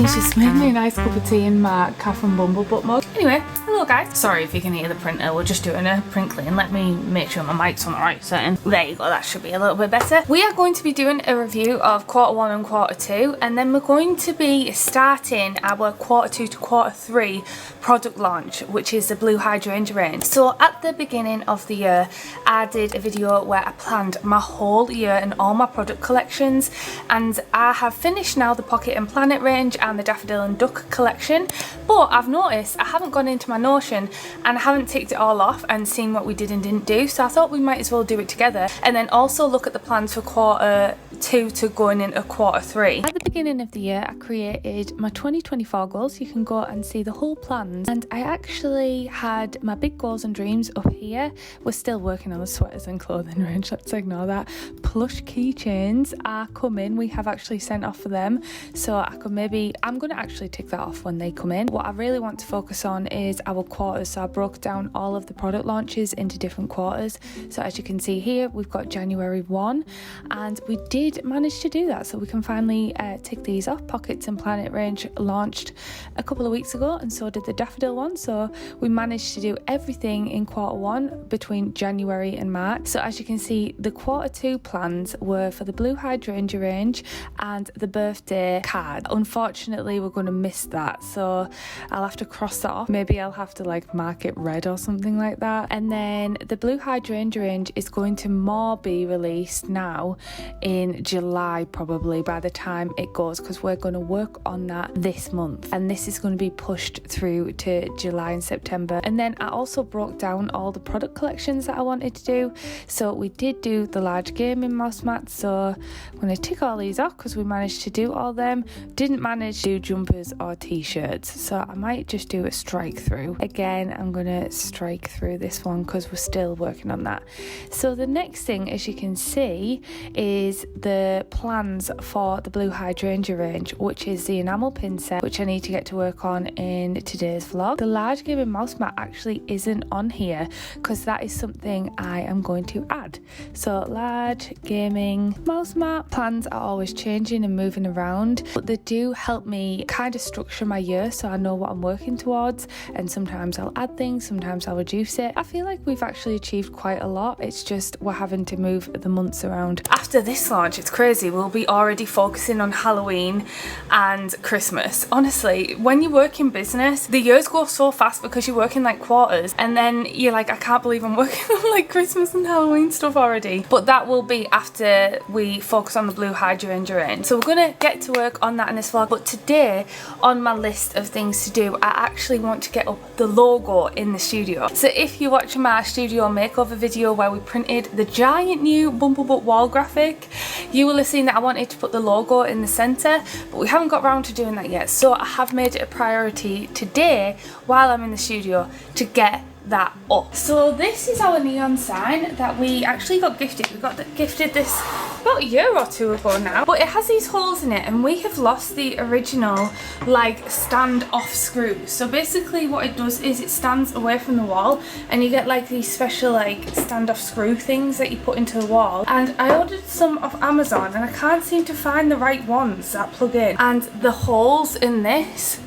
He's just made me a nice cup of tea in my Catherine Bumblebutt mug. Anyway, hello guys. Sorry if you can hear the printer, we're just doing a print clean. Let me make sure my mic's on the right setting. There you go, that should be a little bit better. We are going to be doing a review of Q1 and Q2, and then we're going to be starting our Q2 to Q3 product launch, which is the Blue Hydrangea range. So at the beginning of the year, I did a video where I planned my whole year and all my product collections, and I have finished now the Pocket and Planet range and the Daffodil and Duck collection, but I've noticed I haven't gone into my Notion and I haven't ticked it all off and seen what we did and didn't do, so I thought we might as well do it together and then also look at the plans for Q2 to going into Q3. At the beginning of the year, I created my 2024 goals. You can go and see the whole plans, and I actually had my big goals and dreams up here. We're still working on the sweaters and clothing range, let's ignore that. Plush keychains are coming. We have actually sent off for them, so I'm going to actually tick that off when they come in. What I really want to focus on is our quarters, so I broke down all of the product launches into different quarters. So as you can see here, we've got January 1, and we did manage to do that, so we can finally tick these off. Pockets and Planet range launched a couple of weeks ago, and so did the Daffodil one, so we managed to do everything in Q1 between January and March. So as you can see, the Q2 plans were for the Blue Hydrangea range and the birthday card. Unfortunately, we're going to miss that, so I'll have to cross that off. Maybe I'll have to like mark it red or something like that. And then the Blue Hydrangea range is going to more be released now in July, probably by the time it goes, because we're going to work on that this month, and this is going to be pushed through to July and September. And then I also broke down all the product collections that I wanted to do. So we did do the large gaming mouse mats, so I'm going to tick all these off because we managed to do all them. Didn't manage to do jumpers or t-shirts, so I might just do a strike through. Again, I'm going to strike through this one because we're still working on that. So the next thing, as you can see, is the plans for the Blue Hydrangea range, which is the enamel pin set, which I need to get to work on in today's vlog. The large gaming mouse mat actually isn't on here because that is something I am going to add. So large gaming mouse mat plans are always changing and moving around, but they do help me kind of structure my year so I know what I'm working towards, and sometimes I'll add things, sometimes I'll reduce it. I feel like we've actually achieved quite a lot. It's just we're having to move the months around. After this launch, it's crazy, we'll be already focusing on Halloween and Christmas. Honestly, when you work in business, the years go so fast because you work in like quarters, and then you're like, I can't believe I'm working on like Christmas and Halloween stuff already. But that will be after we focus on the Blue Hydrangea range. So we're gonna get to work on that in this vlog. But today on my list of things to do, I actually want to get up the logo in the studio. So if you're watching my Studio Makeover video where we printed the giant new Bumblebutt wall graphic, you will have seen that I wanted to put the logo in the centre, but we haven't got around to doing that yet. So I have made it a priority today while I'm in the studio to get that up. So this is our neon sign that we actually got gifted. We got gifted this about a year or two ago now, but it has these holes in it, and we have lost the original like stand off screws. So basically what it does is it stands away from the wall, and you get like these special like stand off screw things that you put into the wall. And I ordered some off Amazon and I can't seem to find the right ones that plug in, and the holes in this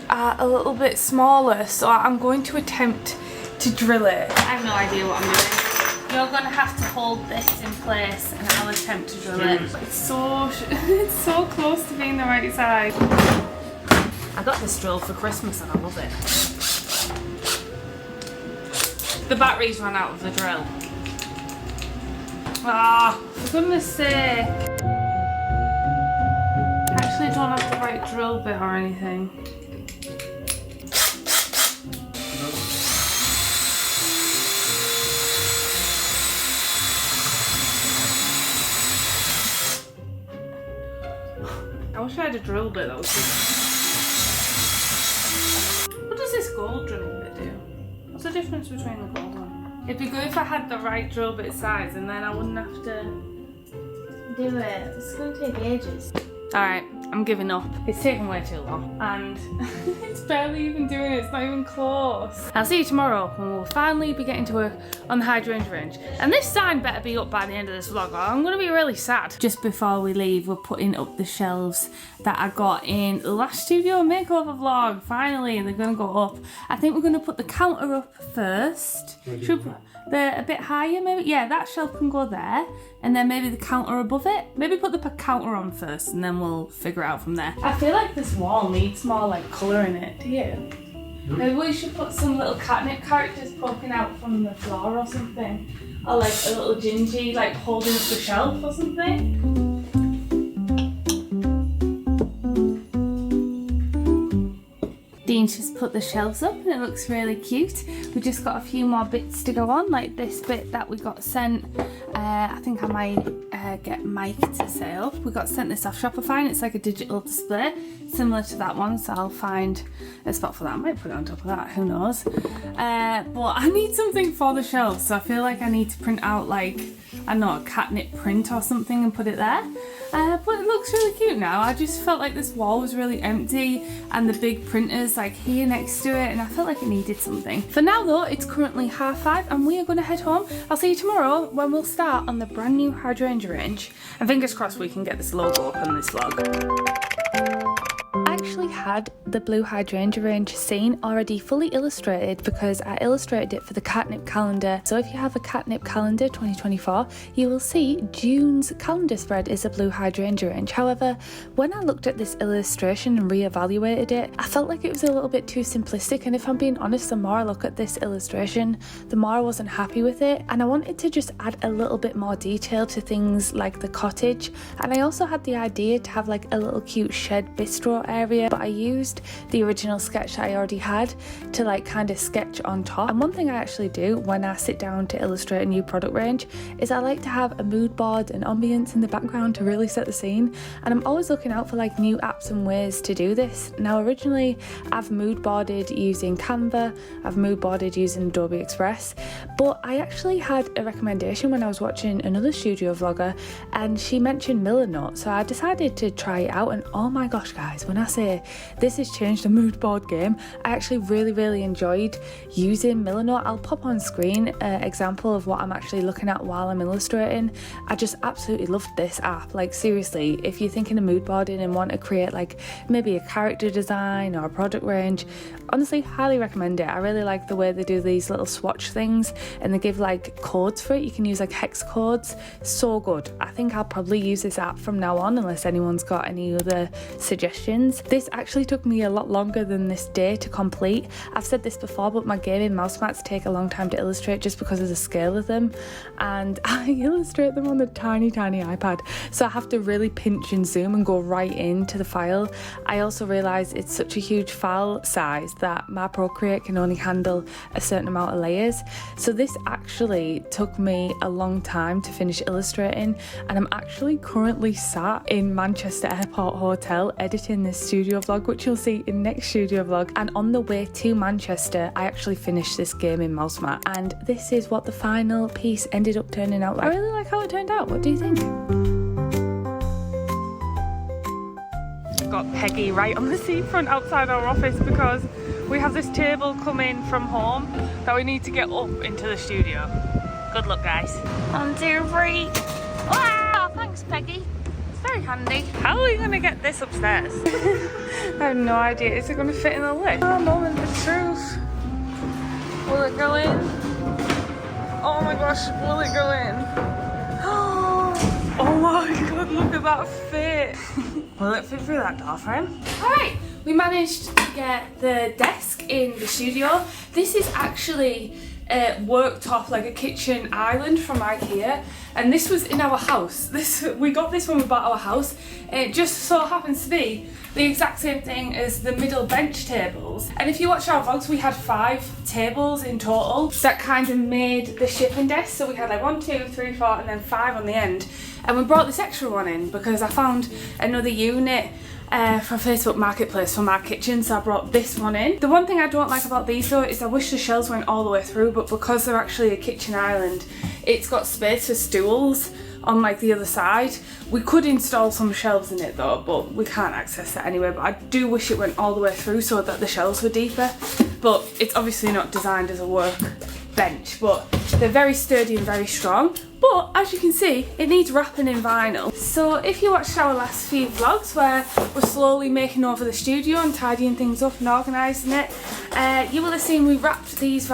are a little bit smaller, so I'm going to attempt to drill it. I have no idea what I'm doing. You're going to have to hold this in place and I'll attempt to drill it. It's so close to being the right size. I got this drill for Christmas and I love it. The batteries ran out of the drill. Ah, for goodness sake. I actually don't have the right drill bit or anything. I wish I had a drill bit that was good. What does this gold drill bit do? What's the difference between the gold one? It'd be good if I had the right drill bit size, and then I wouldn't have to do it. It's going to take ages. Alright, I'm giving up. It's taking way too long and it's barely even doing it. It's not even close. I'll see you tomorrow when we'll finally be getting to work on the hydrangea range. And this sign better be up by the end of this vlog or I'm going to be really sad. Just before we leave, we're putting up the shelves that I got in the last Studio Makeover vlog. Finally, they're going to go up. I think we're going to put the counter up first. Should we, they're a bit higher maybe? Yeah, that shelf can go there. And then maybe the counter above it. Maybe put the counter on first and then we'll figure it out from there. I feel like this wall needs more like colour in it. Do you? Maybe we should put some little Katnipp characters poking out from the floor or something. Or like a little Gingy like holding up the shelf or something. Dean's just put the shelves up and it looks really cute. We just got a few more bits to go on, like this bit that we got sent. I think I might get Mike to say up. We got sent this off Shopify and it's like a digital display similar to that one, so I'll find a spot for that. I might put it on top of that, who knows. But I need something for the shelves, so I feel like I need to print out like, I don't know, a Katnipp print or something and put it there. But it looks really cute now. I just felt like this wall was really empty and the big printers like here next to it, and I felt like it needed something. For now though, it's currently 5:30 and we are going to head home. I'll see you tomorrow when we'll start on the brand new hydrangea range. And fingers crossed we can get this logo up on this vlog. I actually had the blue hydrangea range scene already fully illustrated because I illustrated it for the Katnipp calendar. So if you have a Katnipp calendar 2024, you will see June's calendar spread is a blue hydrangea range. However, when I looked at this illustration and re-evaluated it, I felt like it was a little bit too simplistic, and if I'm being honest, the more I look at this illustration, the more I wasn't happy with it, and I wanted to just add a little bit more detail to things like the cottage. And I also had the idea to have like a little cute shed bistro area, but I used the original sketch that I already had to like kind of sketch on top. And one thing I actually do when I sit down to illustrate a new product range is I like to have a mood board and ambience in the background to really set the scene, and I'm always looking out for like new apps and ways to do this. Now originally I've mood boarded using Canva, I've mood boarded using Adobe Express, but I actually had a recommendation when I was watching another studio vlogger and she mentioned Milanote, so I decided to try it out, and oh my gosh guys, when I say this has changed the mood board game, I actually really enjoyed using Milanote. I'll pop on screen an example of what I'm actually looking at while I'm illustrating. I just absolutely loved this app. Like seriously, if you're thinking of mood boarding and want to create like maybe a character design or a product range, honestly highly recommend it. I really like the way they do these little swatch things and they give like codes for it. You can use like hex codes. So good. I think I'll probably use this app from now on unless anyone's got any other suggestions. This actually took me a lot longer than this day to complete. I've said this before, but my gaming mouse mats take a long time to illustrate just because of the scale of them, and I illustrate them on the tiny iPad, so I have to really pinch and zoom and go right into the file. I also realise it's such a huge file size that my Procreate can only handle a certain amount of layers, so this actually took me a long time to finish illustrating, and I'm actually currently sat in Manchester Airport Hotel editing this studio vlog, which you'll see in next studio vlog. And on the way to Manchester, I actually finished this gaming mouse mat, and this is what the final piece ended up turning out like. I really like how it turned out. What do you think? Got Peggy right on the seafront outside our office because we have this table coming from home that we need to get up into the studio. Good luck guys. 1, 2, 3. Wow, thanks Peggy. Very handy. How are we going to get this upstairs? I have no idea. Is it going to fit in the lift? Oh, moment of truth. Will it go in? Oh my gosh, will it go in? Oh my god, look at that fit. Will it fit through that door frame? Alright, we managed to get the desk in the studio. This is actually worktop, like a kitchen island from IKEA, and this was in our house. We got this when we bought our house. It just so happens to be the exact same thing as the middle bench tables, and if you watch our vlogs we had 5 tables in total that kind of made the shipping desk, so we had like 1, 2, 3, 4 and then 5 on the end, and we brought this extra one in because I found another unit for Facebook Marketplace for my kitchen, so I brought this one in. The one thing I don't like about these though is I wish the shelves went all the way through, but because they're actually a kitchen island, it's got space for stools, on like the other side. We could install some shelves in it though, but we can't access that anyway. But I do wish it went all the way through so that the shelves were deeper. But it's obviously not designed as a work bench, but they're very sturdy and very strong. But as you can see, it needs wrapping in vinyl. So if you watched our last few vlogs where we're slowly making over the studio and tidying things up and organising it, you will have seen we wrapped these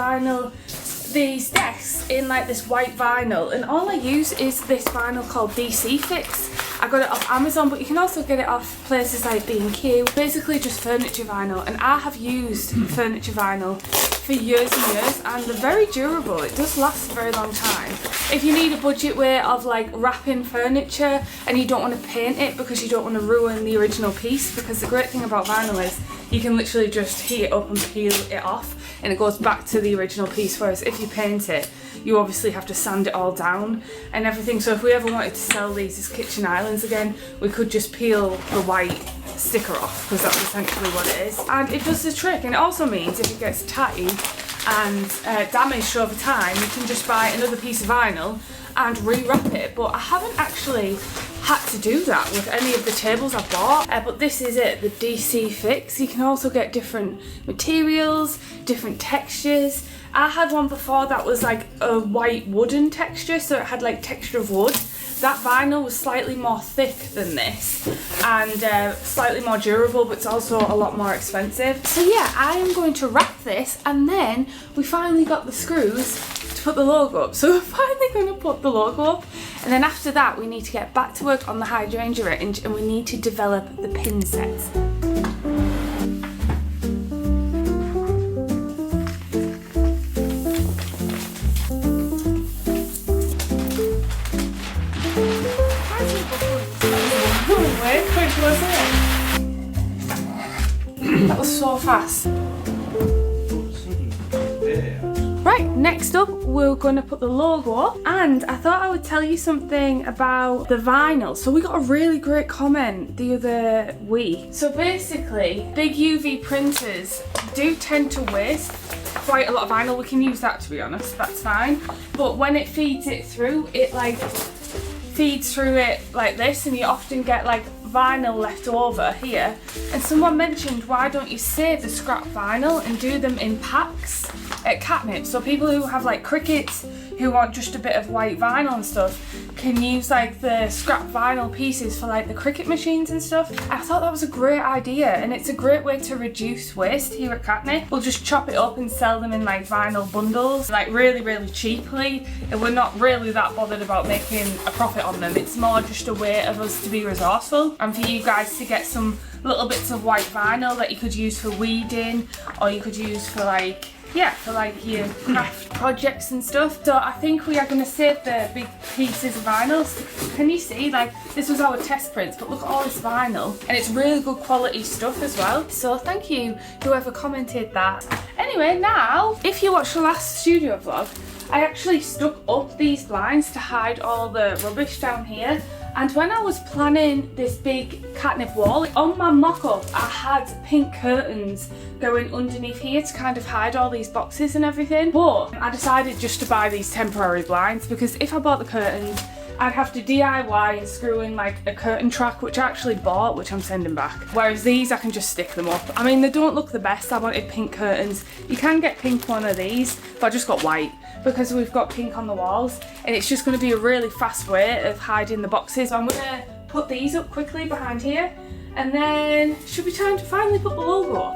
desks in like this white vinyl, and all I use is this vinyl called DC Fix. I got it off Amazon, but you can also get it off places like B&Q. Basically just furniture vinyl, and I have used furniture vinyl for years and years, and they're very durable. It does last a very long time. If you need a budget way of like wrapping furniture and you don't want to paint it because you don't want to ruin the original piece, because the great thing about vinyl is you can literally just heat it up and peel it off and it goes back to the original piece, whereas if you paint it, you obviously have to sand it all down and everything. So if we ever wanted to sell these as kitchen islands again, we could just peel the white sticker off, because that's essentially what it is. And it does the trick, and it also means if it gets tatty and damaged over time, you can just buy another piece of vinyl and re-wrap it. But I haven't actually had to do that with any of the tables I've bought, but this is it, the DC Fix. You can also get different materials, different textures. I had one before that was like a white wooden texture, so it had like texture of wood. That vinyl was slightly more thick than this and slightly more durable, but it's also a lot more expensive. So yeah, I am going to wrap this, and then we finally got the screws to put the logo up. So we're finally going to put the logo up, and then after that we need to get back to work on the hydrangea range, and we need to develop the pin sets. That was so fast. Right, next up we're going to put the logo up, and I thought I would tell you something about the vinyl. So we got a really great comment the other week. So basically, big UV printers do tend to waste quite a lot of vinyl. We can use that, to be honest, that's fine. But when it feeds it through, it like feeds through it like this, and you often get like vinyl left over here. And someone mentioned, why don't you save the scrap vinyl and do them in packs at Katnipp? So people who have like crickets who want just a bit of white vinyl and stuff can use like the scrap vinyl pieces for like the cricket machines and stuff. I thought that was a great idea, and it's a great way to reduce waste here at Katnipp. We'll just chop it up and sell them in like vinyl bundles, like really cheaply, and we're not really that bothered about making a profit on them. It's more just a way of us to be resourceful and for you guys to get some little bits of white vinyl that you could use for weeding, or you could use for like, yeah, for like your craft projects and stuff. So I think we are going to save the big pieces of vinyl. Can you see, like, this was our test prints, but look at all this vinyl, and it's really good quality stuff as well. So thank you whoever commented that. Anyway, now if you watched the last studio vlog, I actually stuck up these blinds to hide all the rubbish down here. And when I was planning this big Katnipp wall, on my mock-up I had pink curtains going underneath here to kind of hide all these boxes and everything. But I decided just to buy these temporary blinds, because if I bought the curtains, I'd have to DIY and screw in like a curtain track, which I actually bought, which I'm sending back. Whereas these, I can just stick them up. I mean, they don't look the best. I wanted pink curtains. You can get pink one of these, but I just got white because we've got pink on the walls, and it's just going to be a really fast way of hiding the boxes. So I'm going to put these up quickly behind here, and then it should be time to finally put the logo up.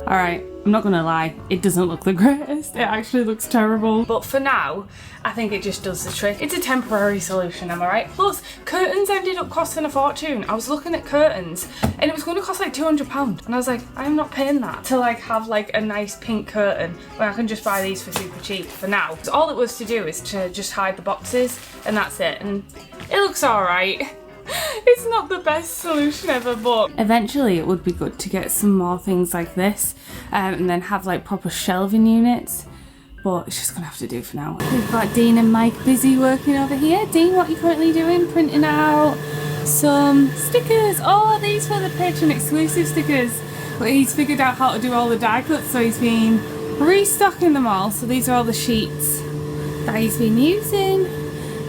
Alright, I'm not gonna lie, it doesn't look the greatest. It actually looks terrible. But for now, I think it just does the trick. It's a temporary solution, am I right? Plus, curtains ended up costing a fortune. I was looking at curtains and it was going to cost like £200. And I was like, I'm not paying that to like have like a nice pink curtain when I can just buy these for super cheap for now. So all it was to do is to just hide the boxes and that's it. And it looks alright. It's not the best solution ever, but eventually it would be good to get some more things like this and then have like proper shelving units, but it's just gonna have to do for now. We've got Dean and Mike busy working over here. Dean, what are you currently doing? Printing out some stickers. Oh, these were the Patreon exclusive stickers, but he's figured out how to do all the die cuts, so he's been restocking them all. So these are all the sheets that he's been using.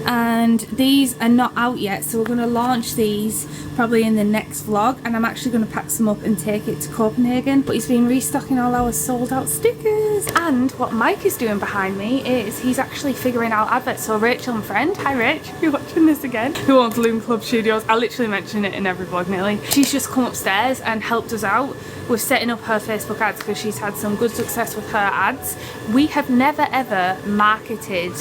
And these are not out yet, so we're going to launch these probably in the next vlog, and I'm actually going to pack some up and take it to Copenhagen. But he's been restocking all our sold out stickers. And what Mike is doing behind me is he's actually figuring out adverts. So Rachel and friend, hi Rach, if you're watching this again, who owns Loom Club Studios, I literally mention it in every vlog nearly. She's just come upstairs and helped us out with setting up her Facebook ads because she's had some good success with her ads. We have never ever marketed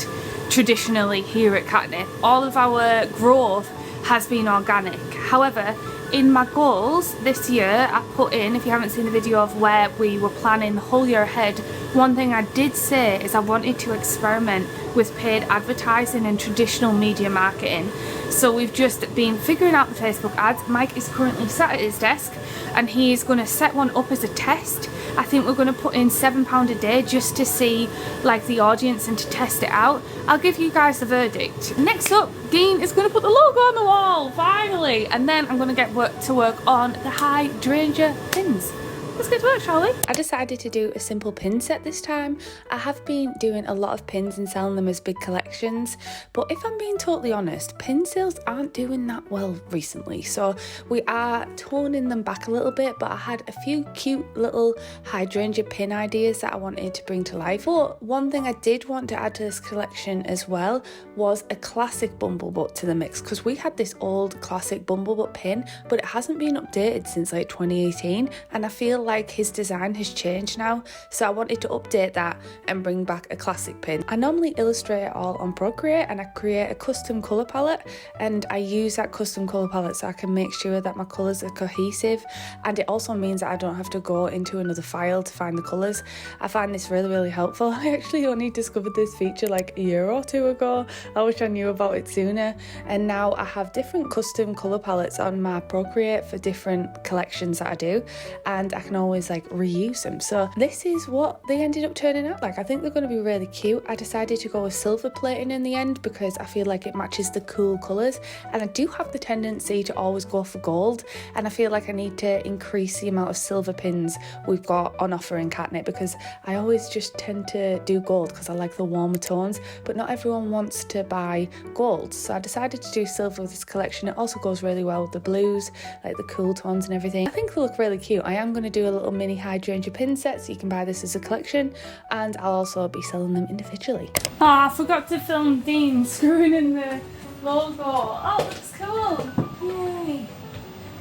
traditionally here at Katnipp. All of our growth has been organic. However, in my goals this year, I put in, if you haven't seen the video of where we were planning the whole year ahead, one thing I did say is I wanted to experiment with paid advertising and traditional media marketing. So we've just been figuring out the Facebook ads. Mike is currently sat at his desk and he's going to set one up as a test. I think we're going to put in £7 a day just to see like the audience and to test it out. I'll give you guys the verdict. Next up, Dean is going to put the logo on the wall, finally. And then I'm going to get to work on the hydrangea pins. Let's get to work, shall we? I decided to do a simple pin set this time. I have been doing a lot of pins and selling them as big collections, but if I'm being totally honest, pin sales aren't doing that well recently. So we are toning them back a little bit, but I had a few cute little hydrangea pin ideas that I wanted to bring to life. But one thing I did want to add to this collection as well was a classic bumblebutt to the mix, because we had this old classic bumblebutt pin, but it hasn't been updated since like 2018, and I feel like his design has changed now, so I wanted to update that and bring back a classic pin. I normally illustrate it all on Procreate and I create a custom colour palette, and I use that custom colour palette so I can make sure that my colours are cohesive, and it also means that I don't have to go into another file to find the colours. I find this really helpful. I actually only discovered this feature like a year or two ago. I wish I knew about it sooner, and now I have different custom colour palettes on my Procreate for different collections that I do, and I can always like reuse them. So this is what they ended up turning out like. I think they're going to be really cute. I decided to go with silver plating in the end because I feel like it matches the cool colours, and I do have the tendency to always go for gold, and I feel like I need to increase the amount of silver pins we've got on offer in Katnipp, because I always just tend to do gold because I like the warmer tones, but not everyone wants to buy gold, so I decided to do silver with this collection. It also goes really well with the blues, like the cool tones and everything. I think they look really cute. I am going to do a little mini hydrangea pin set, so you can buy this as a collection, and I'll also be selling them individually. I forgot to film Dean screwing in the logo. Oh, that's cool. Yay.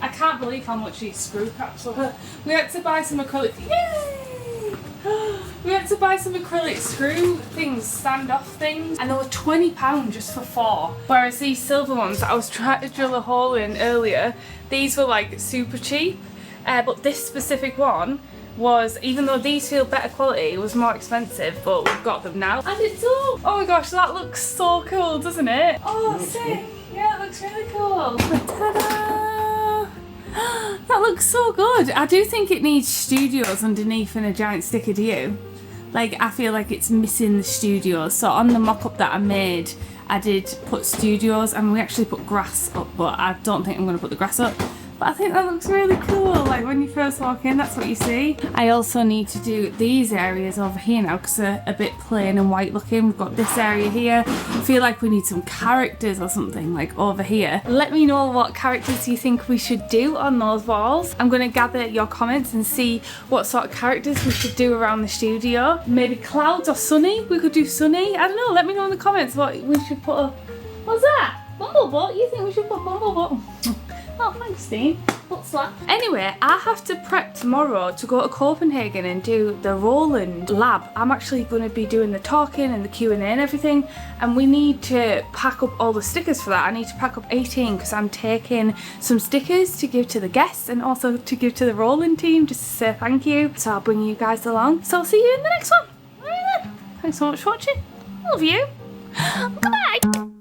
I can't believe how much these screw caps were. We had to buy some acrylic. Yay! We had to buy some acrylic screw things, standoff things, and they were £20 just for 4. Whereas these silver ones that I was trying to drill a hole in earlier, these were like super cheap. But this specific one was, even though these feel better quality, it was more expensive, but we've got them now. And it's all, oh my gosh, that looks so cool, doesn't it? Oh, sick. Yeah, it looks really cool. Ta-da! That looks so good. I do think it needs studios underneath and a giant sticker, do you? Like, I feel like it's missing the studios. So on the mock-up that I made, I did put studios, and we actually put grass up, but I don't think I'm going to put the grass up. But I think that looks really cool, like when you first walk in, that's what you see. I also need to do these areas over here now because they're a bit plain and white looking. We've got this area here. I feel like we need some characters or something like over here. Let me know what characters you think we should do on those walls. I'm going to gather your comments and see what sort of characters we should do around the studio. Maybe clouds or sunny. We could do sunny. I don't know, let me know in the comments what we should put up. What's that? Bumblebutt? You think we should put Bumblebutt? Oh, thanks, Dean. But slap. Anyway, I have to prep tomorrow to go to Copenhagen and do the Roland lab. I'm actually going to be doing the talking and the Q&A and everything, and we need to pack up all the stickers for that. I need to pack up 18 because I'm taking some stickers to give to the guests and also to give to the Roland team just to say thank you. So I'll bring you guys along. So I'll see you in the next one. Alright then. Thanks so much for watching. Love you. Goodbye.